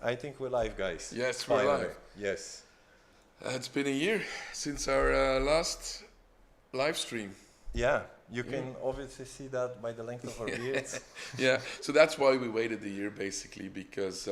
I think we're live, guys. Yes, we're Finally. live. Yes. It's been a year since our last live stream. Yeah, you can obviously see that by the length of our beards. Yeah, so that's why we waited a year, basically, because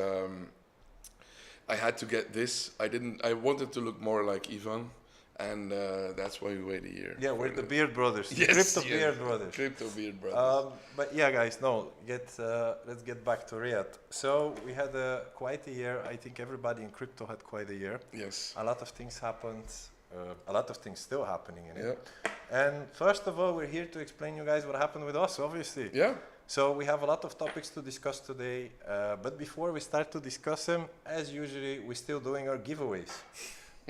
I had to get this. I wanted to look more like Ivan, and that's why we waited a year. Yeah, we're the Beard Brothers. Yes, Crypto yes, Beard Brothers. Crypto Beard Brothers. But yeah, guys, let's get back to Riyadh. So we had quite a year. I think everybody in crypto had quite a year. Yes. A lot of things happened. A lot of things still happening in it. Yeah. And first of all, we're here to explain you guys what happened with us, obviously. Yeah. So we have a lot of topics to discuss today. But before we start to discuss them, as usually, we're still doing our giveaways.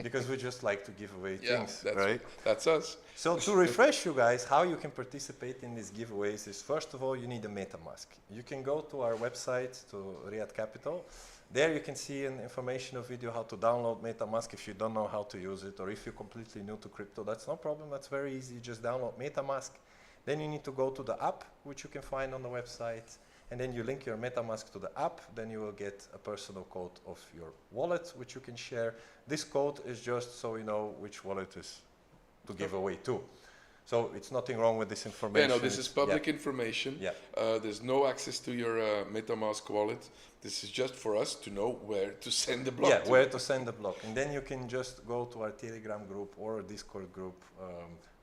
Because we just like to give away things, right? That's us. So to refresh you guys, how you can participate in these giveaways is, first of all, you need a MetaMask. You can go to our website, to Riyadh Capital. There you can see an informational video how to download MetaMask if you don't know how to use it, or if you're completely new to crypto. That's no problem. That's very easy. You just download MetaMask. Then you need to go to the app, which you can find on the website. And then you link your MetaMask to the app, then you will get a personal code of your wallet, which you can share. This code is just so you know which wallet is to give away to. So it's nothing wrong with this information. Yeah, no, this is public information. Yeah. There's no access to your MetaMask wallet. This is just for us to know where to send the block. Yeah, where to send the block. And then you can just go to our Telegram group or a Discord group,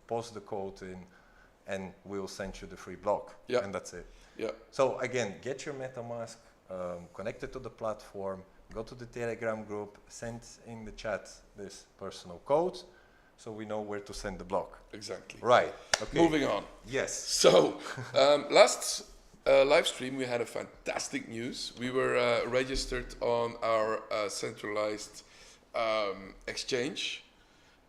post the code in, and we'll send you the free block. Yeah. And that's it. Yeah. So again, get your MetaMask, connect it to the platform, go to the Telegram group, send in the chat this personal code, so we know where to send the block. Exactly. Right. Okay. Moving on. Yes. So, last live stream we had a fantastic news. We were registered on our centralized exchange.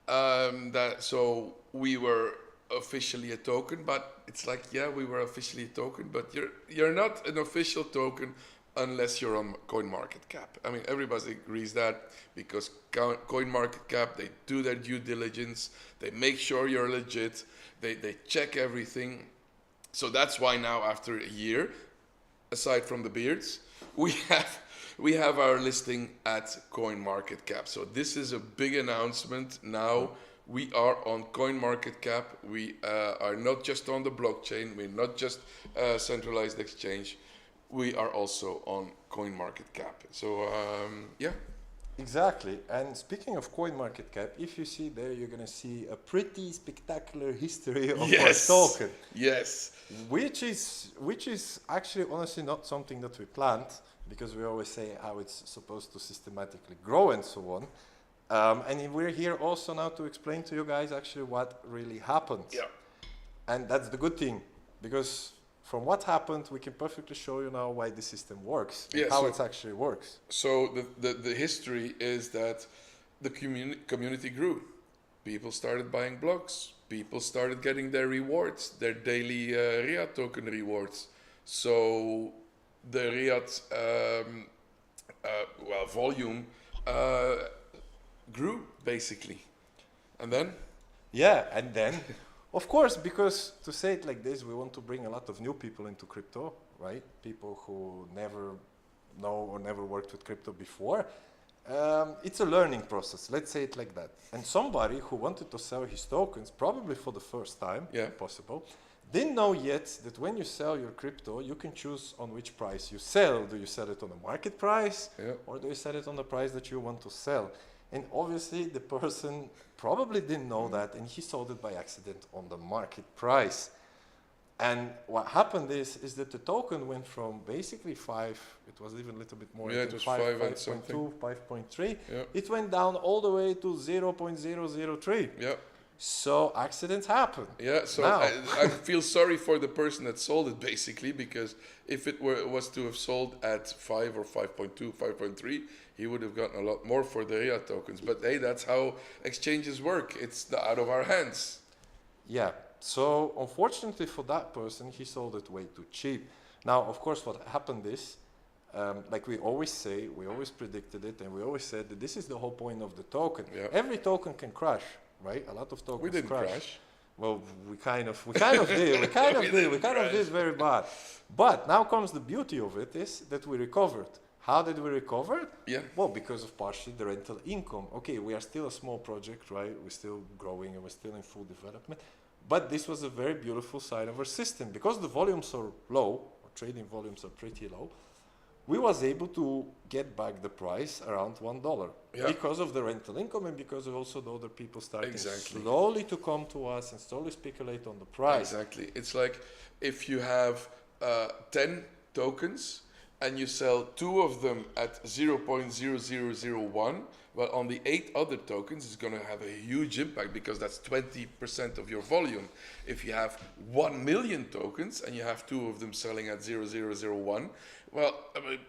So we were officially a token, but it's like, yeah, we were officially a token, but you're not an official token unless you're on CoinMarketCap. I mean, everybody agrees that, because CoinMarketCap, they do their due diligence, they make sure you're legit, they check everything. So that's why now, after a year, aside from the beards, we have our listing at CoinMarketCap. So this is a big announcement now. We are on CoinMarketCap. We are not just on the blockchain. We're not just a centralized exchange. We are also on CoinMarketCap. So, yeah. Exactly. And speaking of CoinMarketCap, if you see there, you're going to see a pretty spectacular history of our token. Yes. Which is actually honestly not something that we planned, because we always say how it's supposed to systematically grow and so on. And we're here also now to explain to you guys actually what really happened. Yeah. And that's the good thing, because from what happened, we can perfectly show you now why the system works, and how it actually works. So the history is that the community grew. People started buying blocks. People started getting their rewards, their daily Riyadh token rewards. So the Riyadh volume grew, basically. And then? Yeah, and then, of course, because to say it like this, we want to bring a lot of new people into crypto, right? People who never know or never worked with crypto before. It's a learning process, let's say it like that. And somebody who wanted to sell his tokens, probably for the first time, if possible, didn't know yet that when you sell your crypto, you can choose on which price you sell. Do you sell it on the market price, or do you sell it on the price that you want to sell? And obviously the person probably didn't know that, and he sold it by accident on the market price. And what happened is that the token went from basically 5, it was even a little bit more, it was 5 and something. 5.3, it went down all the way to 0.003. Yeah. So accidents happen. Yeah, so I feel sorry for the person that sold it, basically, because if it was to have sold at 5 or 5.2, 5.3, he would have gotten a lot more for the Riyadh tokens. But hey, that's how exchanges work. It's out of our hands. Yeah, so unfortunately for that person, he sold it way too cheap. Now, of course, what happened is, like we always say, we always predicted it, and we always said that this is the whole point of the token. Yeah. Every token can crash. Right, a lot of tokens. We didn't crash. Well, we kind of did. We kind of did very bad. But now comes the beauty of it, is that we recovered. How did we recover? Yeah. Well, because of partially the rental income. Okay, we are still a small project, right? We're still growing and we're still in full development. But this was a very beautiful side of our system. Because the volumes are low, or trading volumes are pretty low, we was able to get back the price around $1 Yeah. because of the rental income and because of also the other people starting Exactly. slowly to come to us and slowly speculate on the price. Exactly. It's like if you have 10 tokens and you sell 2 of them at 0.0001, well, on the 8 other tokens, it's going to have a huge impact because that's 20% of your volume. If you have 1 million tokens and you have 2 of them selling at 0.001, well, I mean,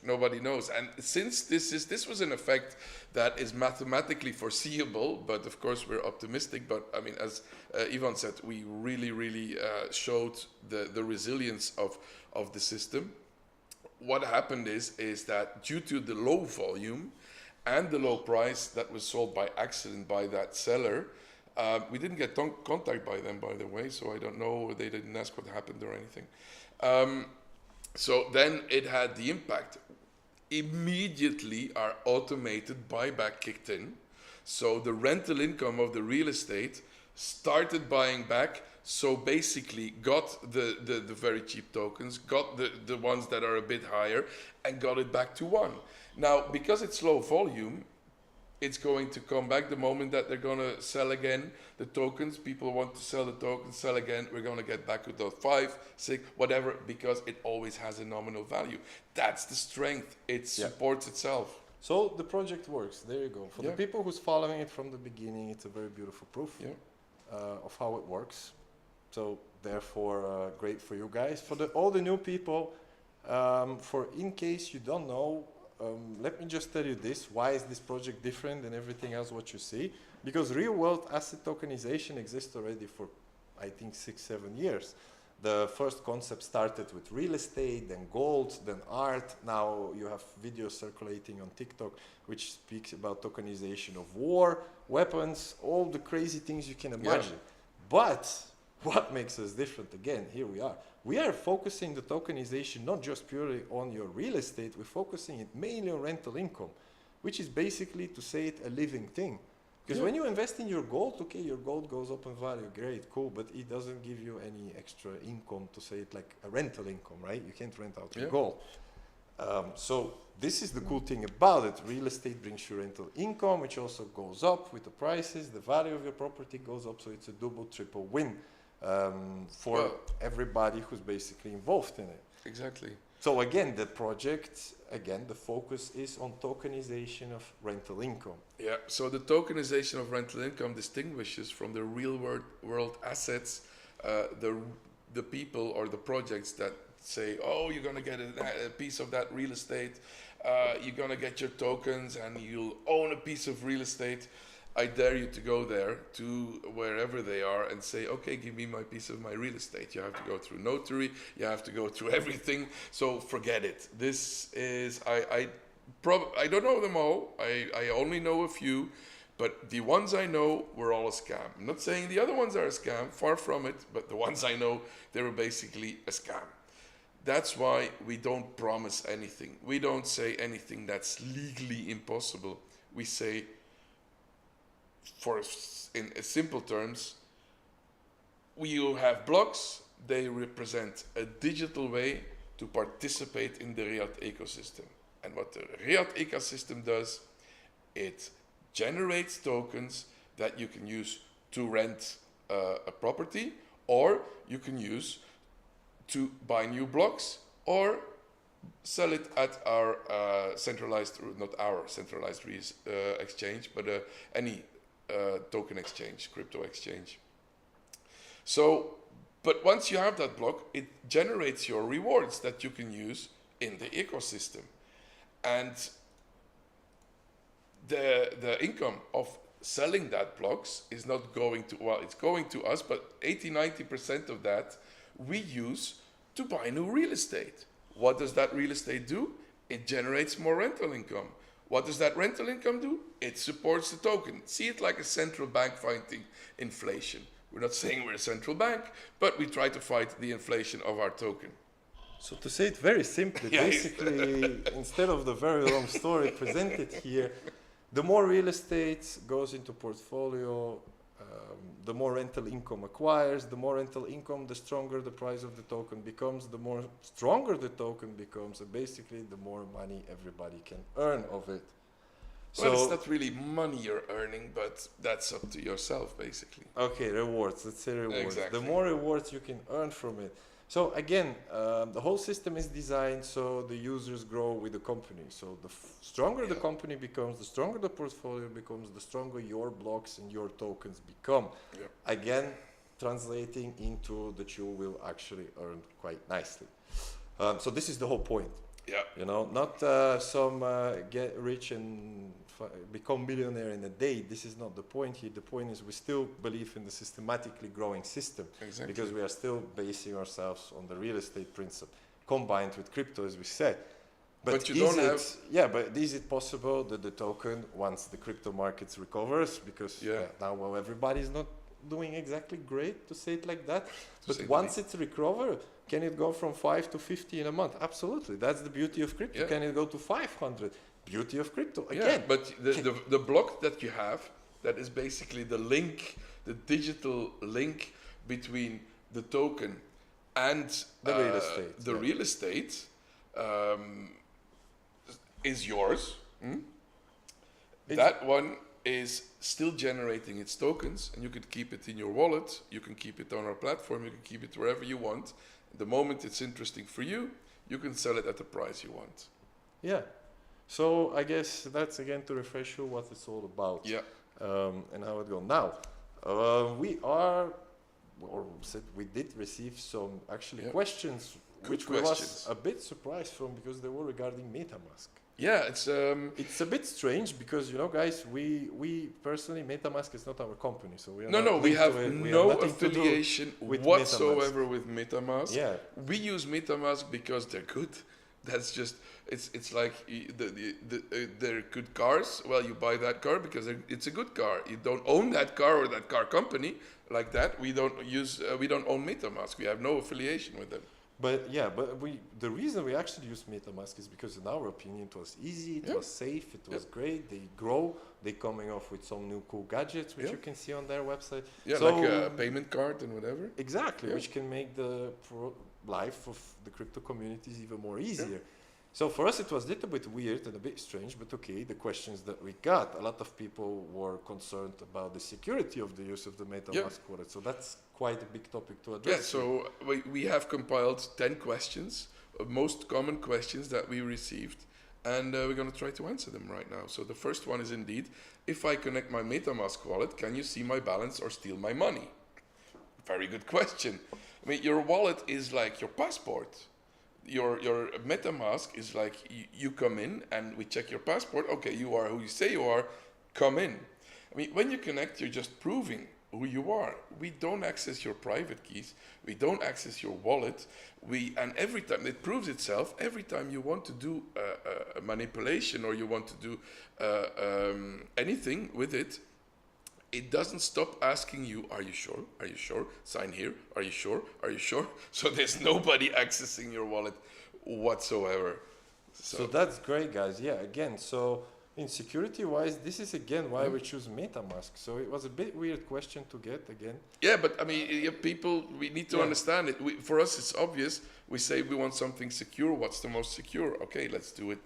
nobody knows. And since this was an effect that is mathematically foreseeable, but of course we're optimistic. But I mean, as Ivan said, we really showed the resilience of the system. What happened is that due to the low volume and the low price that was sold by accident by that seller, we didn't get contact by them, by the way, so I don't know, they didn't ask what happened or anything. So then it had the impact. Immediately our automated buyback kicked in. So the rental income of the real estate started buying back. So basically got the very cheap tokens, got the ones that are a bit higher, and got it back to 1. Now, because it's low volume, it's going to come back the moment that they're going to sell again the tokens. People want to sell the tokens, sell again. We're going to get back with the 5, 6, whatever, because it always has a nominal value. That's the strength. It supports itself. So the project works. There you go. For the people who's following it from the beginning, it's a very beautiful proof of how it works. So therefore, great for you guys. For all the new people, for in case you don't know, let me just tell you this. Why is this project different than everything else what you see? Because real world asset tokenization exists already for, I think, 6-7 years. The first concept started with real estate, then gold, then art. Now you have videos circulating on TikTok which speaks about tokenization of war, weapons, all the crazy things you can imagine. But what makes us different? Again, here we are. We are focusing the tokenization not just purely on your real estate, we're focusing it mainly on rental income, which is basically, to say it, a living thing. Because when you invest in your gold, okay, your gold goes up in value, great, cool, but it doesn't give you any extra income, to say it, like a rental income, right? You can't rent out your gold. So this is the cool thing about it. Real estate brings you rental income, which also goes up with the prices, the value of your property goes up, so it's a double, triple win. For everybody who's basically involved in it. Exactly. So again, the project, the focus is on tokenization of rental income. Yeah, so the tokenization of rental income distinguishes from the real world assets, the people or the projects that say, oh, you're going to get a piece of that real estate, you're going to get your tokens and you'll own a piece of real estate. I dare you to go there to wherever they are and say, okay, give me my piece of my real estate. You have to go through notary. You have to go through everything. So forget it. This is, I don't know them all. I only know a few, but the ones I know were all a scam. I'm not saying the other ones are a scam, far from it, but the ones I know, they were basically a scam. That's why we don't promise anything. We don't say anything that's legally impossible. We say, in simple terms, you have blocks. They represent a digital way to participate in the Riad ecosystem. And what the Riad ecosystem does, it generates tokens that you can use to rent a property, or you can use to buy new blocks, or sell it at our centralized, not our centralized exchange, but any token exchange, crypto exchange. So, but once you have that block, it generates your rewards that you can use in the ecosystem. And the income of selling that blocks is not going to, well, it's going to us, but 80-90% of that we use to buy new real estate. What does that real estate do? It generates more rental income. What does that rental income do? It supports the token. See it like a central bank fighting inflation. We're not saying we're a central bank, but we try to fight the inflation of our token. So to say it very simply, Yeah. basically, instead of the very long story presented here, the more real estate goes into portfolio, the more rental income acquires. The more rental income, the stronger the price of the token becomes. The more stronger the token becomes, and basically, the more money everybody can earn of it. Well, it's not really money you're earning, but that's up to yourself, basically. Okay, rewards. Let's say rewards. Exactly. The more rewards you can earn from it. So again, the whole system is designed so the users grow with the company. So the stronger the company becomes, the stronger the portfolio becomes, the stronger your blocks and your tokens become. Yeah. Again, translating into that you will actually earn quite nicely. So this is the whole point. Yeah. You know, not some get rich and become millionaire in a day. This is not the point here. The point is we still believe in the systematically growing system. Exactly. Because we are still basing ourselves on the real estate principle combined with crypto, as we said. But you don't have... Yeah, but is it possible that the token, once the crypto markets recovers, because now everybody's not doing exactly great, to say it like that, but once it's recovered, can it go from 5 to 50 in a month? Absolutely. That's the beauty of crypto. Yeah. Can it go to 500? Beauty of crypto. Yeah, Again. but the block that you have, that is basically the link, the digital link between the token and The real estate, The real estate is yours. That one is still generating its tokens, and you could keep it in your wallet. You can keep it on our platform. You can keep it wherever you want. The moment it's interesting for you, you can sell it at the price you want. Yeah. So I guess that's again to refresh you what it's all about. Yeah. And how it goes. Now, we did receive some questions, which we was a bit surprised from because they were regarding MetaMask. Yeah, it's a bit strange because, you know, guys, we personally, MetaMask is not our company, so we are we have no affiliation whatsoever with MetaMask. Yeah, we use MetaMask because they're good. That's just it's like they're good cars. Well, you buy that car because it's a good car. You don't own that car or that car company like that. We don't own MetaMask. We have no affiliation with them. But the reason we actually use MetaMask is because in our opinion it was easy, it was safe, it was great. They grow, they coming off with some new cool gadgets which you can see on their website. Yeah, so, like a payment card and whatever. Exactly, which can make the life of the crypto communities even more easier. Yeah. So for us it was a little bit weird and a bit strange, but okay, the questions that we got, a lot of people were concerned about the security of the use of the MetaMask wallet. So that's quite a big topic to address. Yeah, so we have compiled 10 questions, most common questions that we received, and we're going to try to answer them right now. So the first one is indeed, if I connect my MetaMask wallet, can you see my balance or steal my money? Very good question. I mean, your wallet is like your passport. Your MetaMask is like you come in and we check your passport. Okay, you are who you say you are. Come in. I mean, when you connect, you're just proving who you are. We don't access your private keys. We don't access your wallet. And every time it proves itself. Every time you want to do a manipulation or you want to do anything with it, it doesn't stop asking you, are you sure? Are you sure? Sign here. Are you sure? Are you sure? So there's nobody accessing your wallet whatsoever. So that's great, guys. Yeah, again, so in security-wise, this is again why we choose MetaMask. So it was a bit weird question to get again. Yeah, but I mean, people, we need to understand it. For us, it's obvious. We say we want something secure. What's the most secure? Okay, let's do it.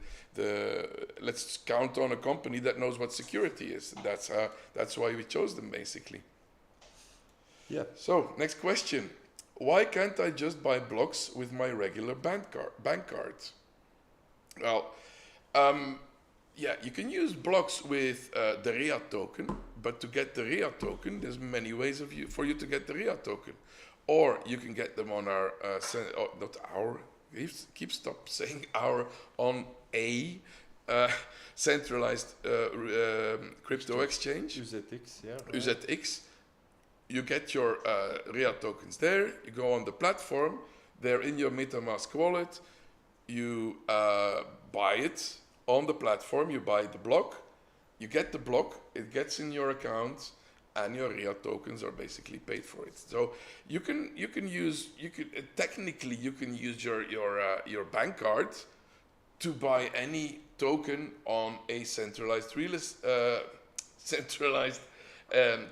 Let's count on a company that knows what security is. And that's why we chose them, basically. Yeah. So next question: why can't I just buy blocks with my regular bank card? Well, yeah, you can use blocks with the REA token, but to get the REA token, there's many ways for you to get the REA token. Or you can get them on our, not our, keep stop saying our, on a centralized crypto exchange. UZX, yeah. Right. UZX. You get your REA tokens there, you go on the platform, they're in your MetaMask wallet, you buy it on the platform, you buy the block, you get the block, it gets in your account, and your Riyadh tokens are basically paid for it. So technically you can use your bank card to buy any token on a centralized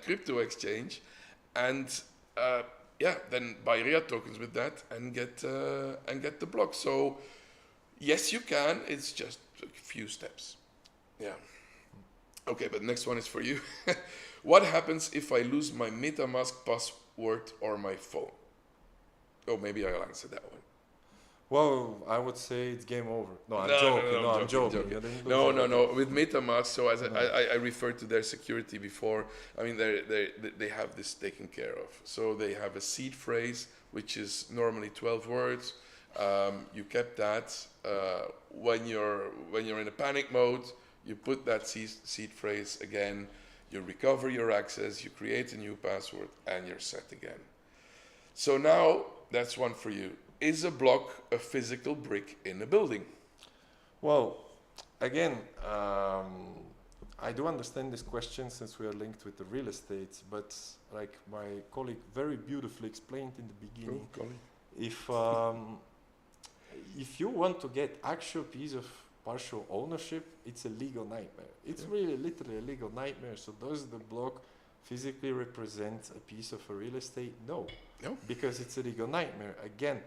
crypto exchange, and then buy Riyadh tokens with that and get the block. So yes, you can. It's just a few steps. Yeah. Okay, but next one is for you. What happens if I lose my MetaMask password or my phone? Oh, maybe I'll answer that one. Well, I would say it's game over. No, I'm No, joking. no, I'm joking. joking. You didn't lose No. anything. With MetaMask, so as I referred to their security before. I mean, they have this taken care of. So they have a seed phrase, which is normally 12 words. You kept that. When you're in a panic mode, you put that seed phrase again. You recover your access. You create a new password, and you're set again. So now that's one for you. Is a block a physical brick in a building? Well, again, I do understand this question since we are linked with the real estate, but like my colleague very beautifully explained in the beginning, if you want to get actual piece of partial ownership, it's a legal nightmare. It's really literally a legal nightmare. So does the block physically represent a piece of a real estate? No. Because it's a legal nightmare. Again,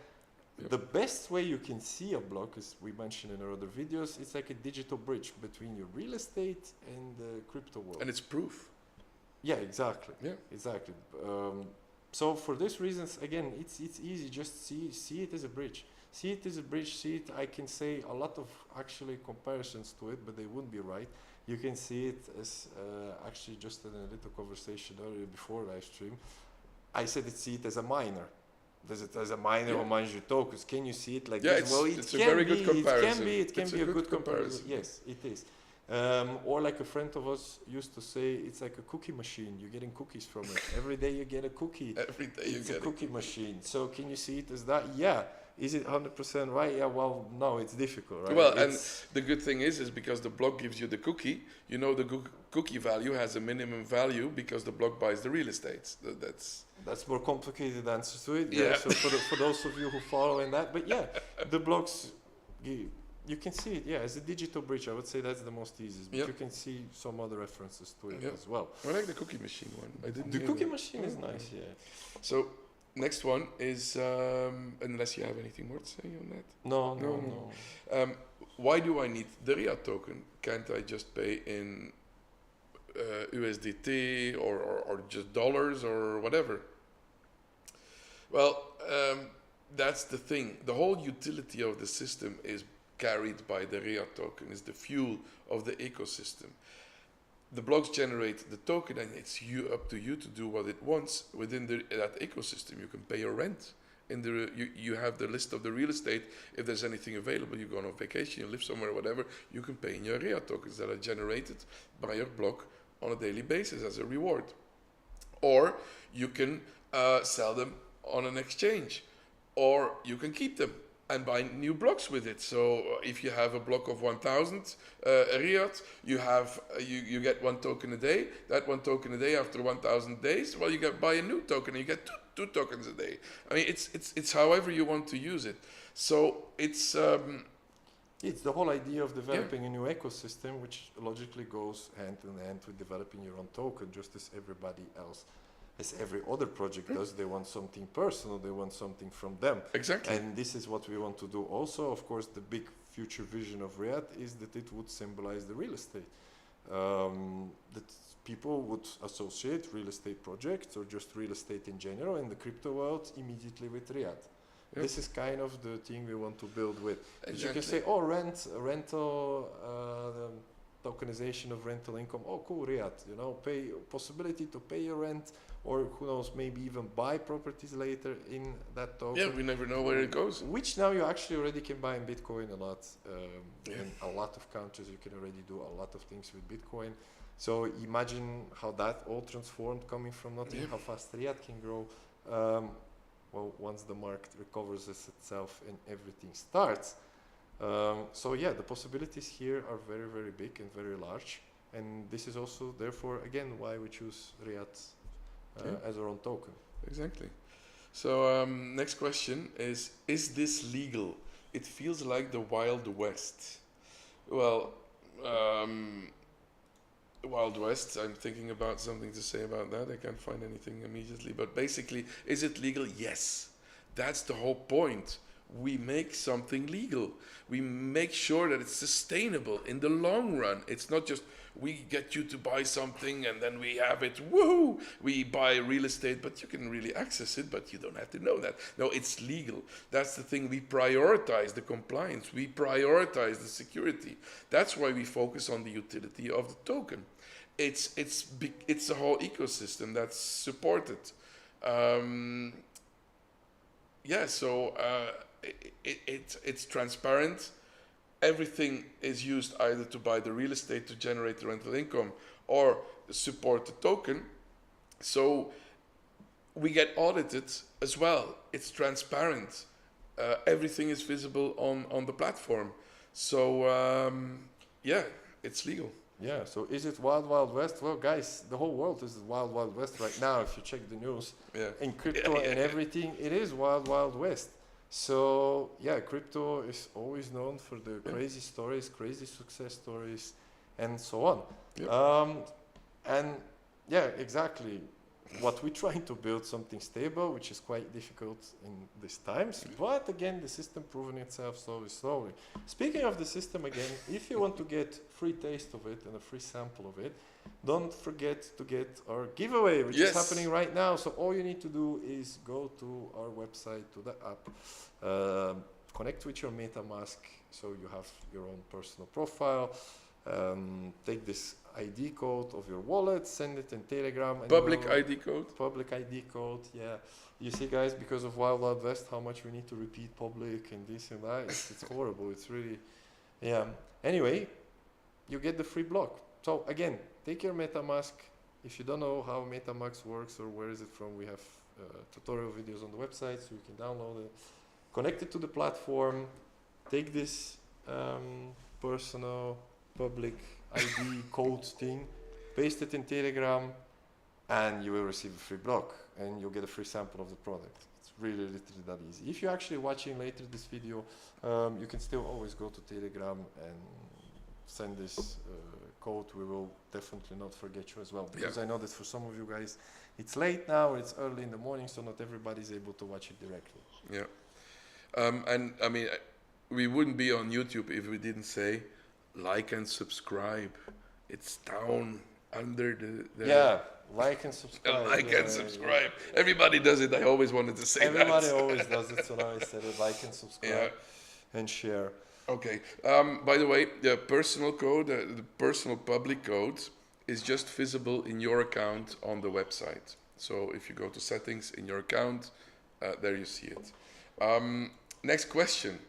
the best way you can see a block, as we mentioned in our other videos, it's like a digital bridge between your real estate and the crypto world. And it's proof. Yeah, exactly. Yeah. Exactly. So for these reasons, again, it's easy. Just see it as a bridge. See it as a bridge. See it. I can say a lot of actually comparisons to it, but they wouldn't be right. You can see it as actually just in a little conversation earlier before live stream. I said see it as a miner. Does it as a miner who mines your tokens? Can you see it like this? Well, it's a very good comparison. It can be a good comparison. Yes, it is. Or like a friend of us used to say, it's like a cookie machine. You're getting cookies from it. Every day you get a cookie. Every day you get a cookie machine. So can you see it as that? Yeah. Is it 100% right? Yeah, well, no, it's difficult, right? Well, and the good thing is because the block gives you the cookie, you know the cookie value has a minimum value because the block buys the real estate. That's more complicated answer to it. Yeah. So for those of you who follow in that, but yeah, the blocks, you can see it. Yeah, as a digital bridge, I would say that's the most easiest. But you can see some other references to it as well. I like the cookie machine one. The cookie machine is nice. Yeah. So. Next one is, unless you have anything more to say on that? No. Why do I need the Riyadh token? Can't I just pay in USDT or just dollars or whatever? Well, that's the thing. The whole utility of the system is carried by the Riyadh token, is the fuel of the ecosystem. The blocks generate the token, and it's up to you to do what it wants within that ecosystem. You can pay your rent. You have the list of the real estate. If there's anything available, you go on vacation, you live somewhere, whatever, you can pay in your Riyadh tokens that are generated by your block on a daily basis as a reward. Or you can sell them on an exchange, or you can keep them and buy new blocks with it. So if you have a block of 1,000 Riyadh, you get one token a day. That one token a day after 1,000 days, well, you buy a new token and you get two tokens a day. I mean, it's however you want to use it. So it's the whole idea of developing a new ecosystem, which logically goes hand in hand with developing your own token, just as everybody else. As every other project does, they want something personal, they want something from them. Exactly. And this is what we want to do also. Of course, the big future vision of Riyadh is that it would symbolize the real estate. That people would associate real estate projects or just real estate in general in the crypto world immediately with Riyadh. Yep. This is kind of the thing we want to build with. Exactly. You can say, rental, tokenization of rental income. Oh, cool, Riyadh. Possibility to pay your rent, or who knows, maybe even buy properties later in that token. Yeah, we never know where it goes. Which now you actually already can buy in Bitcoin a lot. In a lot of countries, you can already do a lot of things with Bitcoin. So imagine how that all transformed, coming from nothing, how fast Riyadh can grow. Well, once the market recovers itself and everything starts. The possibilities here are very, very big and very large. And this is also, therefore, again, why we choose Riyadh as our own token. Exactly. So next question is this legal? It feels like the Wild West. Well, Wild West, I'm thinking about something to say about that. I can't find anything immediately. But basically, is it legal? Yes. That's the whole point. We make something legal. We make sure that it's sustainable in the long run. It's not just we get you to buy something and then we have it, woohoo! We buy real estate, but you can really access it, but you don't have to know that. No, it's legal. That's the thing. We prioritize the compliance. We prioritize the security. That's why we focus on the utility of the token. It's a whole ecosystem that's supported. It's transparent. Everything is used either to buy the real estate to generate the rental income or support the token. So we get audited as well. It's transparent. Everything is visible on the platform. So it's legal. Yeah, so is it Wild Wild West? Well, guys, the whole world is Wild Wild West right now. If you check the news, in crypto and everything, it is Wild Wild West. So yeah, crypto is always known for the crazy stories, crazy success stories, and so on. And yeah, exactly. What we're trying to build something stable, which is quite difficult in these times. But again, the system proving itself slowly. Speaking of the system again, if you want to get free taste of it and a free sample of it, don't forget to get our giveaway, which is happening right now. So all you need to do is go to our website, to the app, connect with your MetaMask, so you have your own personal profile. Take this ID code of your wallet, send it in Telegram. And Public ID code? Public ID code, yeah. You see, guys, because of Wild Wild West, how much we need to repeat public and this and that. It's horrible. It's really, yeah. Anyway, you get the free block. So again, take your MetaMask. If you don't know how MetaMask works or where is it from, we have tutorial videos on the website, so you can download it. Connect it to the platform. Take this personal public ID code thing, paste it in Telegram, and you will receive a free block, and you'll get a free sample of the product. It's really literally that easy. If you're actually watching later this video, you can still always go to Telegram and send this code. We will definitely not forget you as well, because I know that for some of you guys, it's late now, it's early in the morning, so not everybody is able to watch it directly. Yeah. And I mean, we wouldn't be on YouTube if we didn't say, like and subscribe. It's down under the like and subscribe. Like and subscribe. Everybody does it. I always wanted to say Everybody always does it, so now I said it. Like and subscribe and share. Okay. By the way, the personal code, the personal public code, is just visible in your account on the website. So if you go to settings in your account, there you see it. Next question.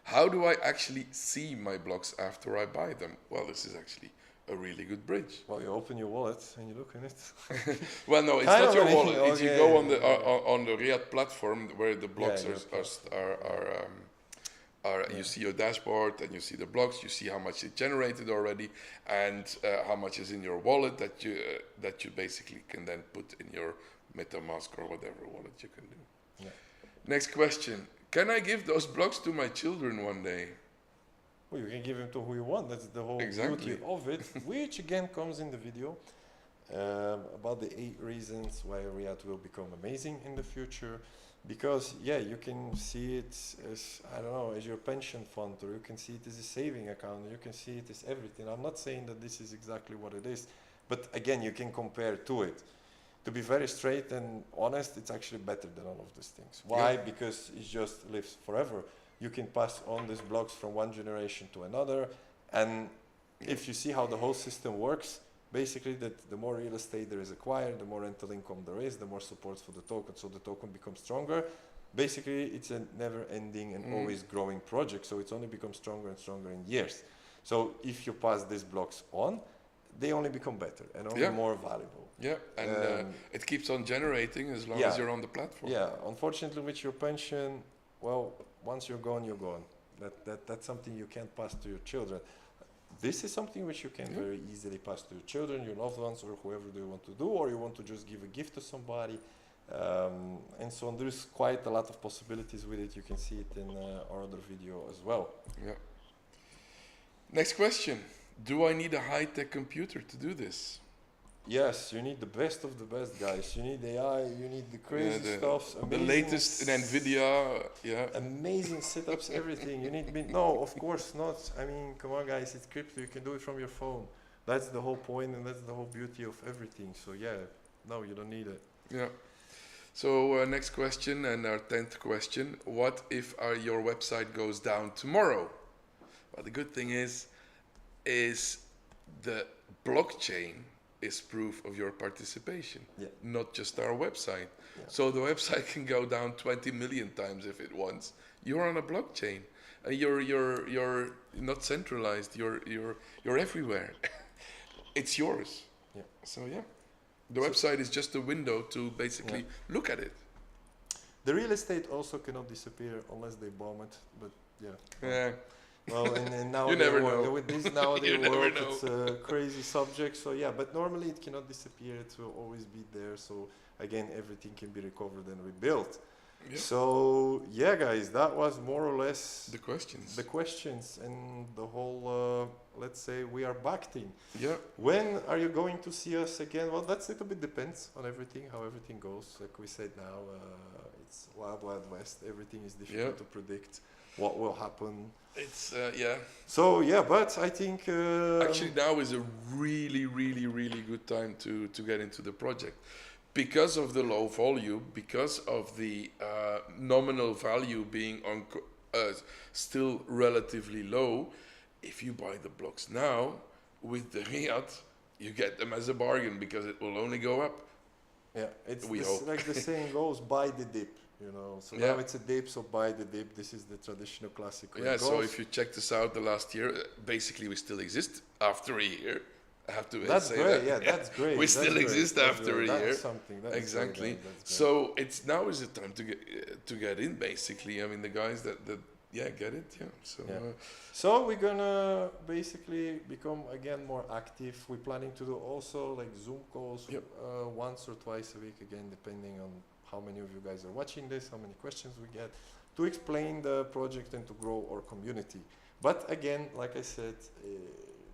How do I actually see my blocks after I buy them? Well, this is actually a really good bridge. Well, you open your wallet and you look in it. Well, no, it's not your wallet. It's you go on the Riyadh platform where the blocks are you see your dashboard and you see the blocks. You see how much it generated already and how much is in your wallet that you basically can then put in your MetaMask or whatever wallet you can do. Yeah. Next question. Can I give those blocks to my children one day? Well, you can give them to who you want. That's the whole beauty of it, which again comes in the video about the 8 reasons why Riyadh will become amazing in the future. Because you can see it as, I don't know, as your pension fund, or you can see it as a saving account, or you can see it as everything. I'm not saying that this is exactly what it is, but again, you can compare to it. To be very straight and honest, it's actually better than all of these things. Why? Because it just lives forever. You can pass on these blocks from one generation to another. And if you see how the whole system works, basically that the more real estate there is acquired, the more rental income there is, the more support for the token. So the token becomes stronger. Basically, it's a never-ending and always growing project. So it's only becomes stronger and stronger in years. So if you pass these blocks on, they only become better and only more valuable. Yeah, and it keeps on generating as long as you're on the platform. Yeah, unfortunately with your pension, well, once you're gone, you're gone. That's something you can't pass to your children. this is something which you can very easily pass to your children, your loved ones, or whoever you want to do, or you want to just give a gift to somebody. And so on. There's quite a lot of possibilities with it. You can see it in our other video as well. Yeah. Next question. Do I need a high-tech computer to do this? Yes, you need the best of the best, guys. You need AI, you need the crazy stuff. The latest in NVIDIA, amazing setups, everything. You need, no, of course not. I mean, come on, guys, it's crypto. You can do it from your phone. That's the whole point, and that's the whole beauty of everything. So yeah, no, you don't need it. Yeah. So next question, and our 10th question. What if your website goes down tomorrow? Well, the good thing is the blockchain is proof of your participation, not just our website. Yeah. So the website can go down 20 million times if it wants. You're on a blockchain. You're not centralized. You're everywhere. It's yours. Yeah. So yeah, the website is just a window to basically look at it. The real estate also cannot disappear unless they bomb it. But yeah. Yeah. Well, and now you never know. with this nowadays world, it's a crazy subject. So yeah, but normally it cannot disappear. It will always be there. So again, everything can be recovered and rebuilt. Yeah. So yeah, guys, that was more or less the questions and the whole. Let's say we are back thing. Yeah. When are you going to see us again? Well, that's a little bit depends on everything, how everything goes. Like we said now, it's wild, wild west. Everything is difficult to predict. What will happen? It's So yeah, but I think actually now is a really, really, really good time to get into the project, because of the low volume, because of the nominal value being on still relatively low. If you buy the blocks now with the Riad, you get them as a bargain because it will only go up. Yeah, it's like the saying goes, buy the dip. You know, so now it's a dip, so buy the dip. This is the traditional classic. Yeah, so if you check this out the last year, basically we still exist after a year. I have to that's say great. that. Yeah, that's great. We that's still great. exist that's after great. a year. That's something. That's exactly. Great. That's so it's now is the time to get in. Basically, I mean the guys that get it. Yeah. So. So we're gonna basically become again more active. We're planning to do also like Zoom calls once or twice a week again, depending on how many of you guys are watching this, how many questions we get, to explain the project and to grow our community. But again, like I said,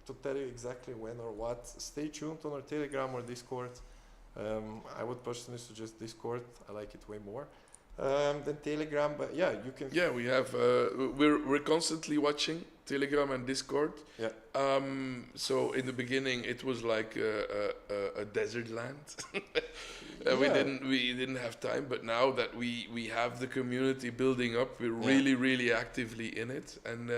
to tell you exactly when or what, stay tuned on our Telegram or Discord. I would personally suggest Discord. I like it way more than Telegram, but yeah, you can. Yeah, we have. We're constantly watching Telegram and Discord. Yeah. So in the beginning, it was like a desert land. We didn't have time, but now that we have the community building up, we're really actively in it and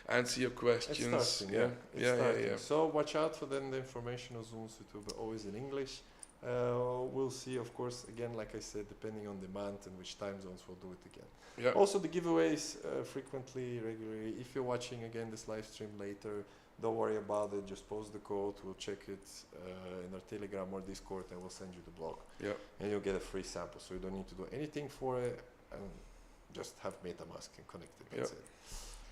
answer your questions. It's starting, yeah. So watch out for then the information on Zoom. It will be always in English. We'll see, of course, again, like I said, depending on demand and which time zones, we'll do it again. Yeah. Also, the giveaways frequently, regularly. If you're watching again this live stream later, don't worry about it. Just post the code. We'll check it in our Telegram or Discord, and we'll send you the blog. Yeah. And you'll get a free sample, so you don't need to do anything for it, and just have MetaMask and connect it. That's it.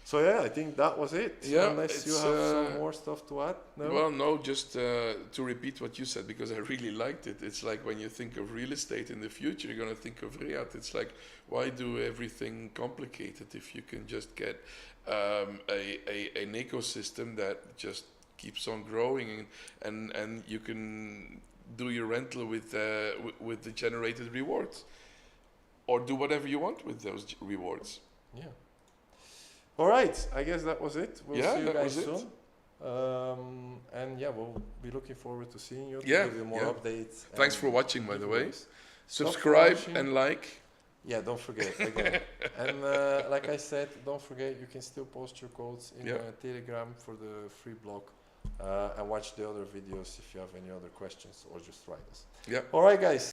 So yeah, I think that was it. Yeah, unless you have some more stuff to add. No? Well, no, just to repeat what you said, because I really liked it. It's like when you think of real estate in the future, you're going to think of Riad. It's like, why do everything complicated if you can just get an ecosystem that just keeps on growing, and you can do your rental with the generated rewards, or do whatever you want with those rewards. Yeah. All right, I guess that was it. We'll see you guys soon. And yeah, we'll be looking forward to seeing you, to give you more updates. Thanks for watching, by the way. Subscribe and like. Yeah, don't forget again. And like I said, don't forget you can still post your codes in Telegram for the free blog, and watch the other videos if you have any other questions, or just write us. Yeah. All right, guys.